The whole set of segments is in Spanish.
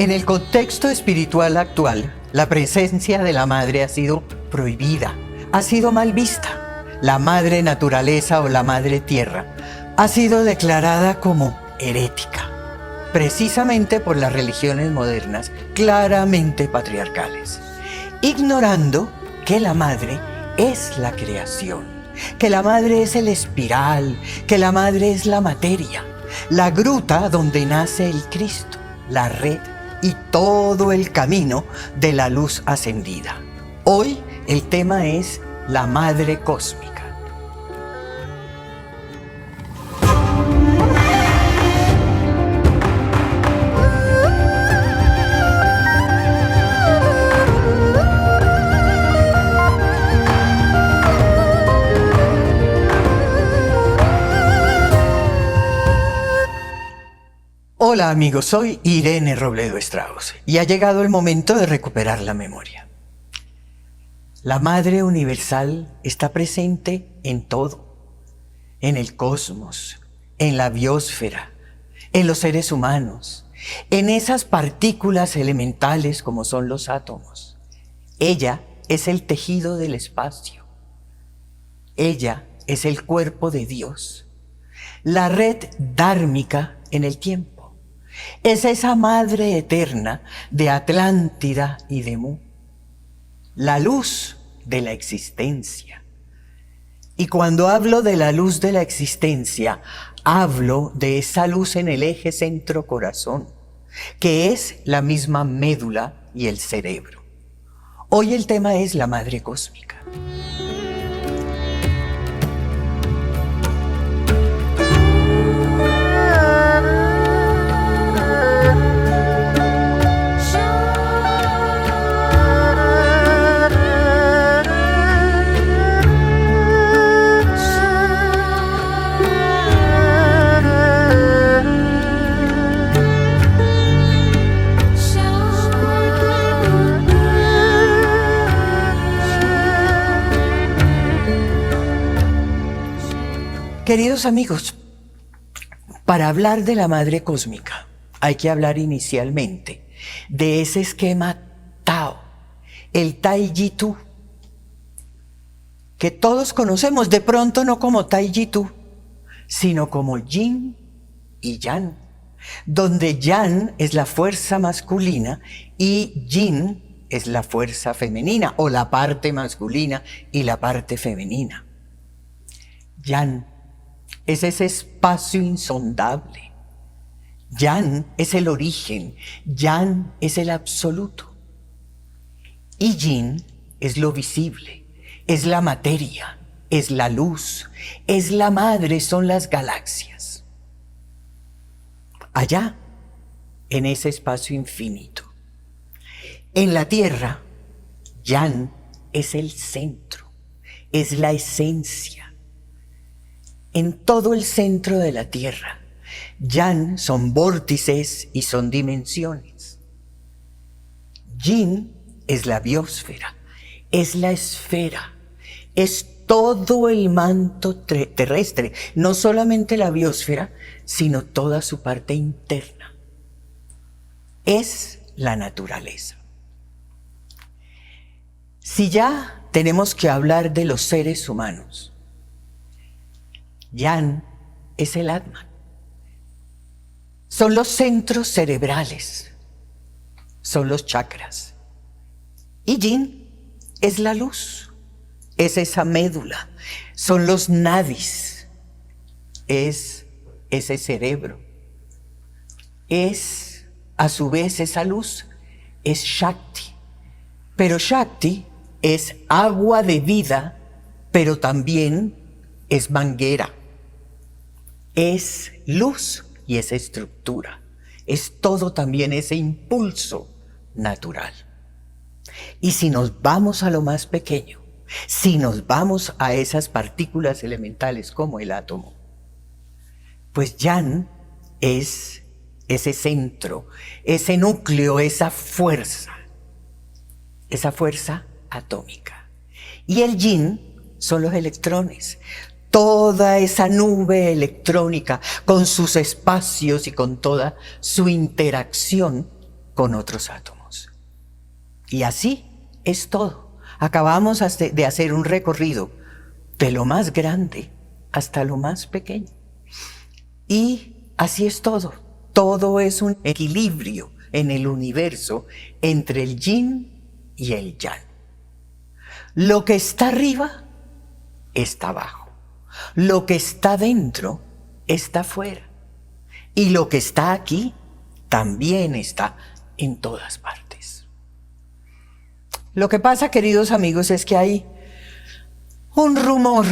En el contexto espiritual actual, la presencia de la madre ha sido prohibida, ha sido mal vista. La madre naturaleza o la madre tierra ha sido declarada como herética, precisamente por las religiones modernas, claramente patriarcales, ignorando que la madre es la creación, que la madre es el espiral, que la madre es la materia, la gruta donde nace el Cristo, la red y todo el camino de la luz ascendida. Hoy el tema es la madre cósmica. Hola amigos, soy Irene Robledo Strauss y ha llegado el momento de recuperar la memoria. La Madre Universal está presente en todo, en el cosmos, en la biosfera, en los seres humanos, en esas partículas elementales como son los átomos. Ella es el tejido del espacio. Ella es el cuerpo de Dios, la red dármica en el tiempo. Es esa madre eterna de Atlántida y de Mu, la luz de la existencia. Y cuando hablo de la luz de la existencia, hablo de esa luz en el eje centro-corazón, que es la misma médula y el cerebro. Hoy el tema es la madre cósmica. Queridos amigos, para hablar de la madre cósmica hay que hablar inicialmente de ese esquema Tao, el Tai-Chi-Tu, que todos conocemos, de pronto no como Tai-Chi-Tu, sino como Yin y Yang, donde Yang es la fuerza masculina y Yin es la fuerza femenina, o la parte masculina y la parte femenina. Yang es ese espacio insondable. Yang es el origen, Yang es el absoluto. Y Yin es lo visible, es la materia, es la luz, es la madre, son las galaxias. Allá, en ese espacio infinito. En la Tierra, Yang es el centro, es la esencia. En todo el centro de la Tierra, Yang son vórtices y son dimensiones. Yin es la biosfera, es la esfera, es todo el manto terrestre, no solamente la biosfera, sino toda su parte interna. Es la naturaleza. Si ya tenemos que hablar de los seres humanos, Yang es el Atman. Son los centros cerebrales, son los chakras. Y Yin es la luz, es esa médula, son los nadis, es ese cerebro. Es, a su vez, esa luz, es Shakti. Pero Shakti es agua de vida, pero también es manguera. Es luz y es estructura. Es todo también ese impulso natural. Y si nos vamos a lo más pequeño, si nos vamos a esas partículas elementales como el átomo, pues Yang es ese centro, ese núcleo, esa fuerza atómica. Y el Yin son los electrones. Toda esa nube electrónica con sus espacios y con toda su interacción con otros átomos. Y así es todo. Acabamos de hacer un recorrido de lo más grande hasta lo más pequeño. Y así es todo. Todo es un equilibrio en el universo entre el yin y el yang. Lo que está arriba está abajo. Lo que está dentro está afuera. Y lo que está aquí también está en todas partes. Lo que pasa, queridos amigos, es que hay un rumor,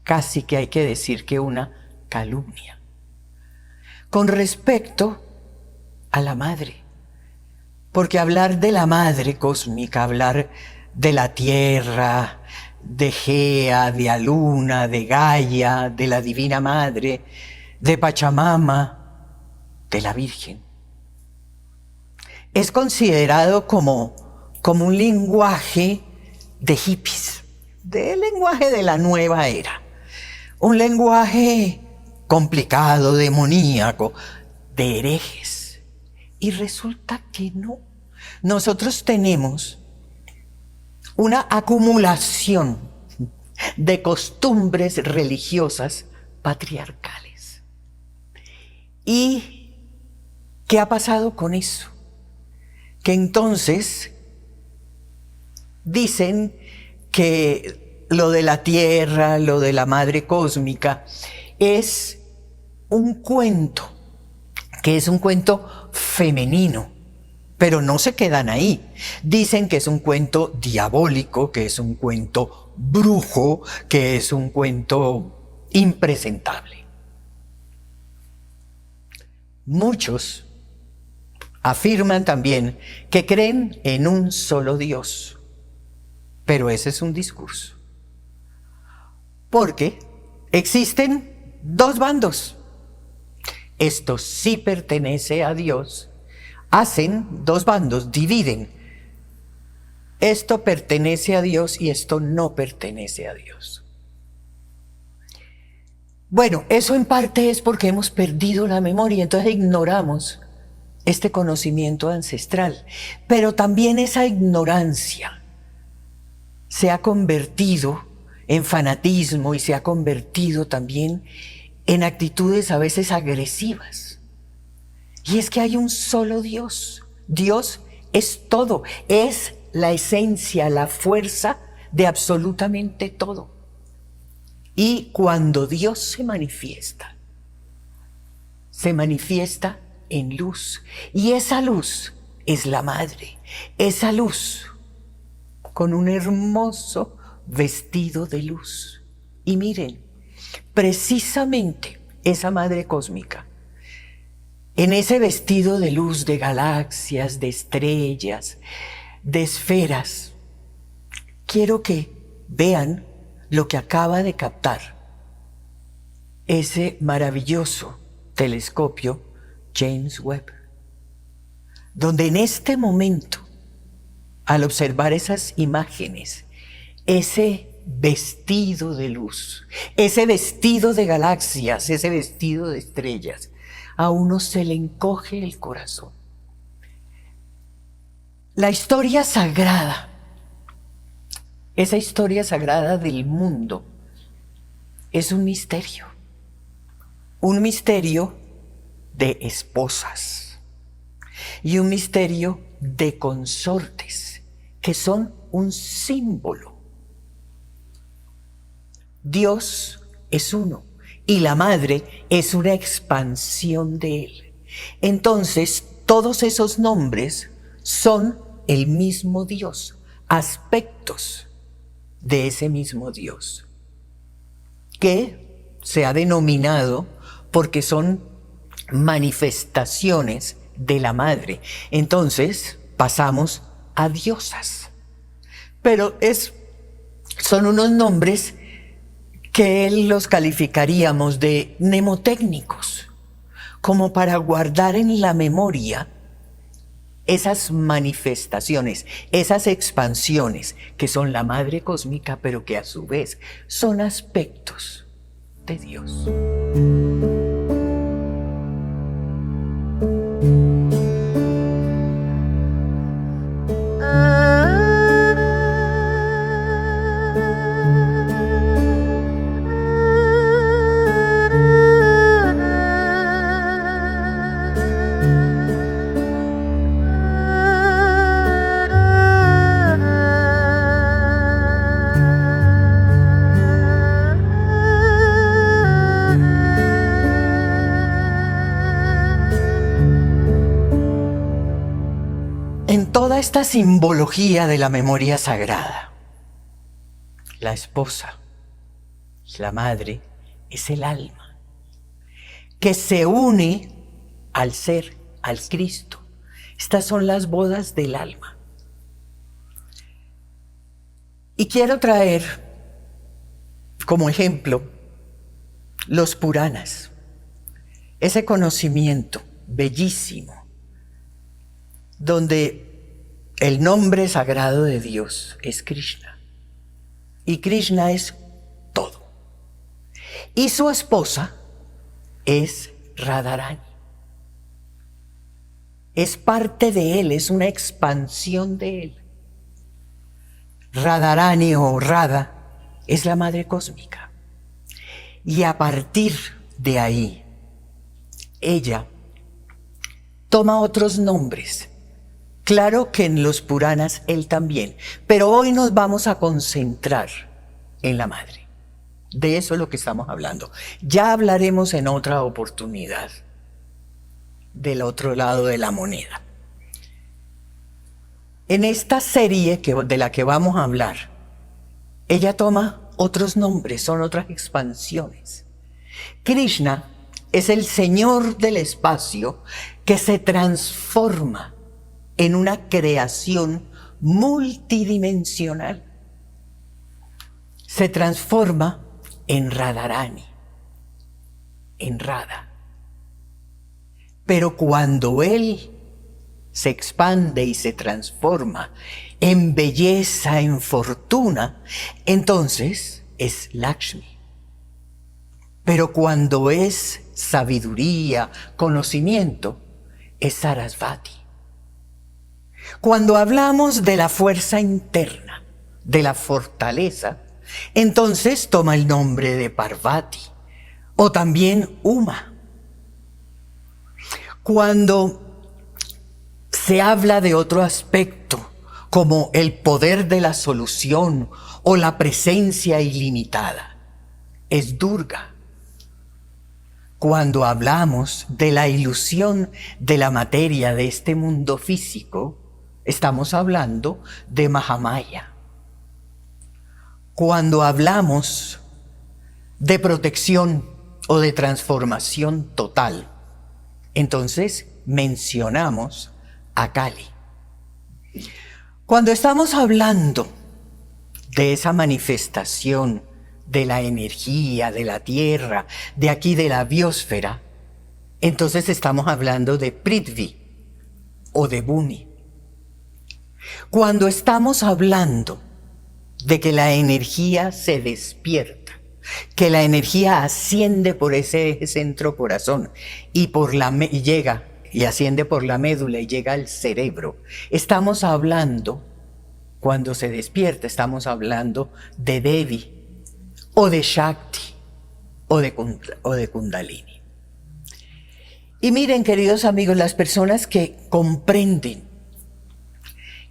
casi que hay que decir que una calumnia, con respecto a la madre. Porque hablar de la madre cósmica, hablar de la tierra, de Gea, de Aluna, de Gaia, de la Divina Madre, de Pachamama, de la Virgen, es considerado como un lenguaje de hippies, del lenguaje de la nueva era. Un lenguaje complicado, demoníaco, de herejes. Y resulta que no. Nosotros tenemos una acumulación de costumbres religiosas patriarcales. ¿Y qué ha pasado con eso? Que entonces dicen que lo de la tierra, lo de la madre cósmica, es un cuento, que es un cuento femenino. Pero no se quedan ahí. Dicen que es un cuento diabólico, que es un cuento brujo, que es un cuento impresentable. Muchos afirman también que creen en un solo Dios. Pero ese es un discurso. Porque existen dos bandos. Esto sí pertenece a Dios. Hacen dos bandos, dividen. Esto pertenece a Dios y esto no pertenece a Dios. Bueno, eso en parte es porque hemos perdido la memoria, entonces ignoramos este conocimiento ancestral. Pero también esa ignorancia se ha convertido en fanatismo y se ha convertido también en actitudes a veces agresivas. Y es que hay un solo Dios. Dios es todo, es la esencia, la fuerza de absolutamente todo. Y cuando Dios se manifiesta en luz. Y esa luz es la madre. Esa luz con un hermoso vestido de luz. Y miren, precisamente esa madre cósmica, en ese vestido de luz, de galaxias, de estrellas, de esferas, quiero que vean lo que acaba de captar ese maravilloso telescopio James Webb, donde en este momento, al observar esas imágenes, ese vestido de luz, ese vestido de galaxias, ese vestido de estrellas, a uno se le encoge el corazón. La historia sagrada, esa historia sagrada del mundo, es un misterio de esposas y un misterio de consortes, que son un símbolo. Dios es uno. Y la madre es una expansión de él. Entonces, todos esos nombres son el mismo Dios, aspectos de ese mismo Dios, que se ha denominado porque son manifestaciones de la madre. Entonces, pasamos a diosas. Pero son unos nombres que los calificaríamos de mnemotécnicos, como para guardar en la memoria esas manifestaciones, esas expansiones que son la madre cósmica, pero que a su vez son aspectos de Dios. toda esta simbología de la memoria sagrada, la esposa, la madre, es el alma que se une al ser, al Cristo. Estas son las bodas del alma. Y quiero traer como ejemplo los Puranas, ese conocimiento bellísimo, donde el nombre sagrado de Dios es Krishna. Y Krishna es todo. Y su esposa es Radharani. Es parte de él, es una expansión de él. Radharani o Radha es la madre cósmica. Y a partir de ahí, ella toma otros nombres. Claro que en los Puranas él también, pero hoy nos vamos a concentrar en la madre. De eso es lo que estamos hablando. Ya hablaremos en otra oportunidad del otro lado de la moneda. En esta serie de la que vamos a hablar, ella toma otros nombres, son otras expansiones. Krishna es el Señor del espacio que se transforma en una creación multidimensional. Se transforma en Radharani, en Radha. Pero cuando él se expande y se transforma en belleza, en fortuna, entonces es Lakshmi. Pero cuando es sabiduría, conocimiento, es Sarasvati. Cuando hablamos de la fuerza interna, de la fortaleza, entonces toma el nombre de Parvati o también Uma. Cuando se habla de otro aspecto, como el poder de la solución o la presencia ilimitada, es Durga. Cuando hablamos de la ilusión de la materia de este mundo físico, estamos hablando de Mahamaya. Cuando hablamos de protección o de transformación total, entonces mencionamos a Kali. Cuando estamos hablando de esa manifestación de la energía, de la tierra, de aquí de la biosfera, entonces estamos hablando de Prithvi o de Bhumi. Cuando estamos hablando de que la energía se despierta, que la energía asciende por ese eje centro corazón y llega y asciende por la médula y llega al cerebro, estamos hablando, cuando se despierta, estamos hablando de Devi o de Shakti o de Kundalini. Y miren, queridos amigos, las personas que comprenden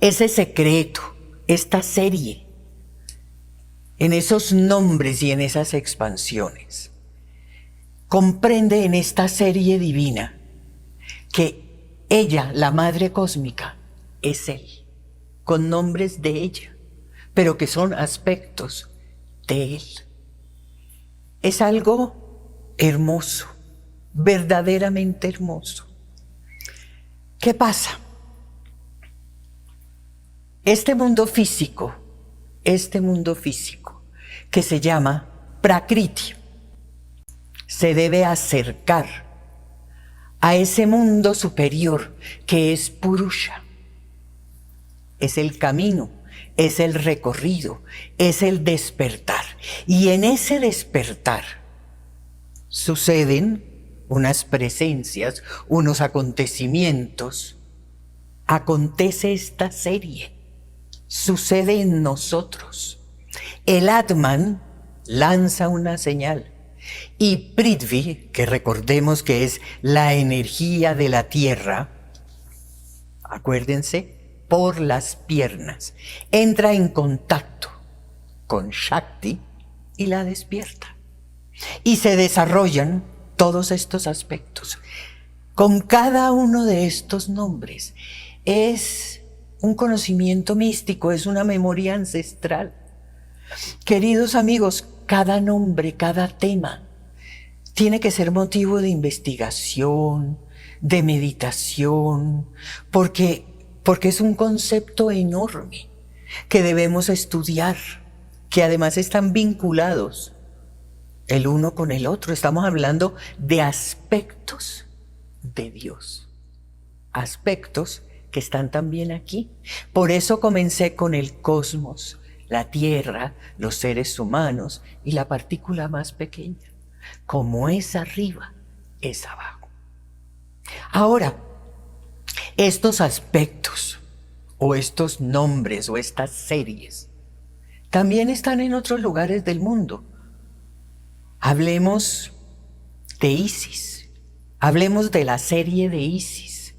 ese secreto, esta serie, en esos nombres y en esas expansiones, comprende en esta serie divina que ella, la Madre Cósmica, es Él, con nombres de ella, pero que son aspectos de Él. Es algo hermoso, verdaderamente hermoso. ¿Qué pasa? Este mundo físico que se llama Prakriti, se debe acercar a ese mundo superior que es Purusha. Es el camino, es el recorrido, es el despertar. Y en ese despertar suceden unas presencias, unos acontecimientos. Acontece esta serie, sucede en nosotros. El Atman lanza una señal y Prithvi, que recordemos que es la energía de la tierra, acuérdense, por las piernas, entra en contacto con Shakti y la despierta. Y se desarrollan todos estos aspectos. Con cada uno de estos nombres es un conocimiento místico, es una memoria ancestral. Queridos amigos, cada nombre, cada tema tiene que ser motivo de investigación, de meditación, porque es un concepto enorme que debemos estudiar, que además están vinculados el uno con el otro. Estamos hablando de aspectos de Dios, aspectos que están también aquí. Por eso comencé con el cosmos, la tierra, los seres humanos y la partícula más pequeña. Como es arriba, es abajo. Ahora, estos aspectos o estos nombres o estas series también están en otros lugares del mundo. Hablemos de Isis, hablemos de la serie de Isis,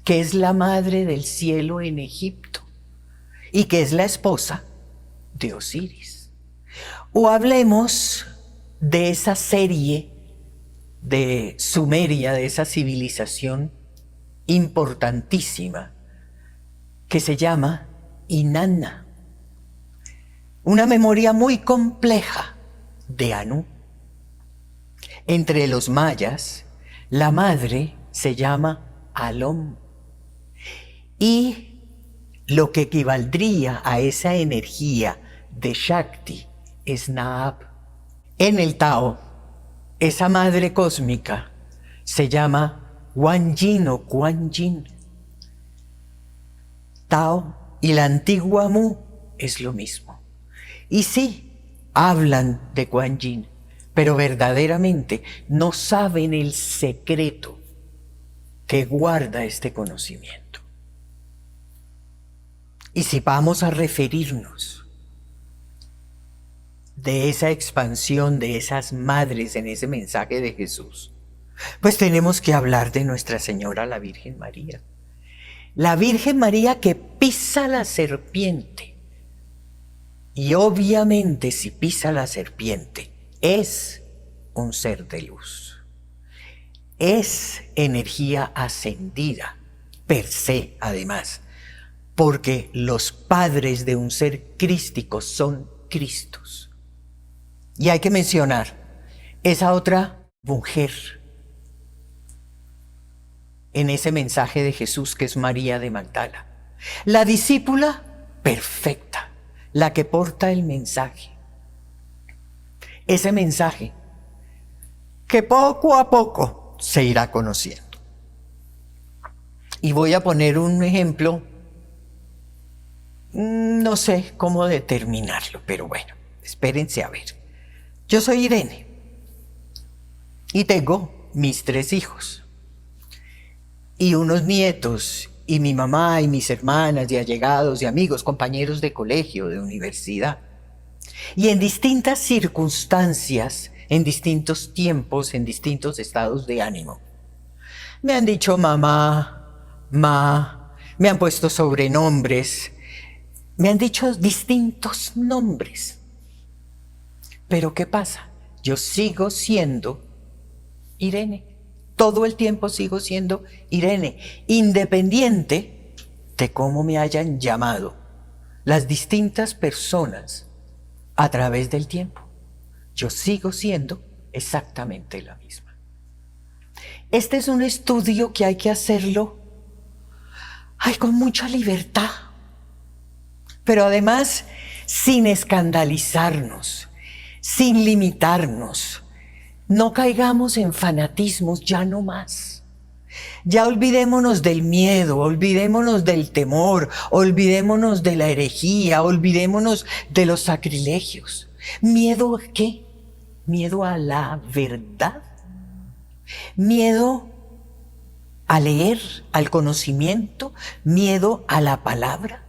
que es la madre del cielo en Egipto y que es la esposa de Osiris. O hablemos de esa serie de Sumeria, de esa civilización importantísima que se llama Inanna. Una memoria muy compleja de Anu. Entre los mayas, la madre se llama Alom. Y lo que equivaldría a esa energía de Shakti es Naab. En el Tao, esa madre cósmica se llama Guan Yin o Kuan Yin. Tao y la antigua Mu es lo mismo. Y sí, hablan de Kuan Yin, pero verdaderamente no saben el secreto que guarda este conocimiento. Y si vamos a referirnos de esa expansión de esas madres en ese mensaje de Jesús, pues tenemos que hablar de Nuestra Señora la Virgen María. La Virgen María que pisa la serpiente. Y obviamente si pisa la serpiente, es un ser de luz. Es energía ascendida, per se además, porque los padres de un ser crístico son Cristos. Y hay que mencionar esa otra mujer en ese mensaje de Jesús que es María de Magdala. La discípula perfecta, la que porta el mensaje. Ese mensaje que poco a poco se irá conociendo. Y voy a poner un ejemplo, no sé cómo determinarlo, pero bueno, espérense a ver. Yo soy Irene y tengo mis 3 hijos y unos nietos y mi mamá y mis hermanas y allegados y amigos, compañeros de colegio, de universidad. Y en distintas circunstancias, en distintos tiempos, en distintos estados de ánimo, me han dicho mamá, me han puesto sobrenombres, me han dicho distintos nombres. Pero ¿qué pasa? Yo sigo siendo Irene. Todo el tiempo sigo siendo Irene, independiente de cómo me hayan llamado las distintas personas a través del tiempo. Yo sigo siendo exactamente la misma. Este es un estudio que hay que hacerlo con mucha libertad, pero además sin escandalizarnos, sin limitarnos. No caigamos en fanatismos, ya no más. Ya olvidémonos del miedo, olvidémonos del temor, olvidémonos de la herejía, olvidémonos de los sacrilegios. ¿Miedo a qué? ¿Miedo a la verdad? ¿Miedo a leer, al conocimiento? ¿Miedo a la palabra?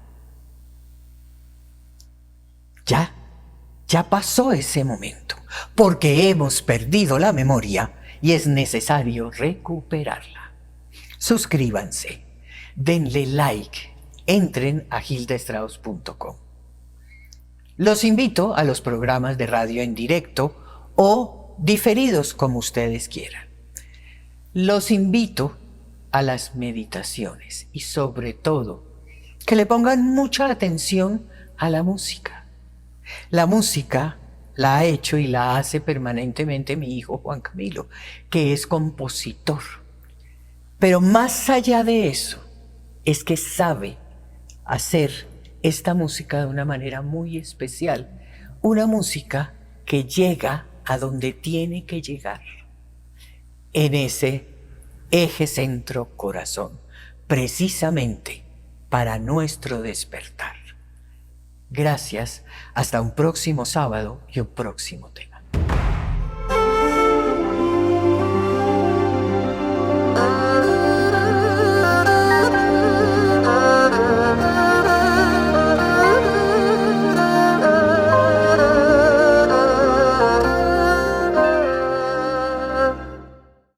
Ya pasó ese momento, porque hemos perdido la memoria y es necesario recuperarla. Suscríbanse, denle like, entren a gildastrauss.com. Los invito a los programas de radio en directo o diferidos como ustedes quieran. Los invito a las meditaciones y sobre todo que le pongan mucha atención a la música. La música la ha hecho y la hace permanentemente mi hijo Juan Camilo, que es compositor. Pero más allá de eso, es que sabe hacer esta música de una manera muy especial. Una música que llega a donde tiene que llegar, en ese eje centro-corazón, precisamente para nuestro despertar. Gracias, hasta un próximo sábado y un próximo tema.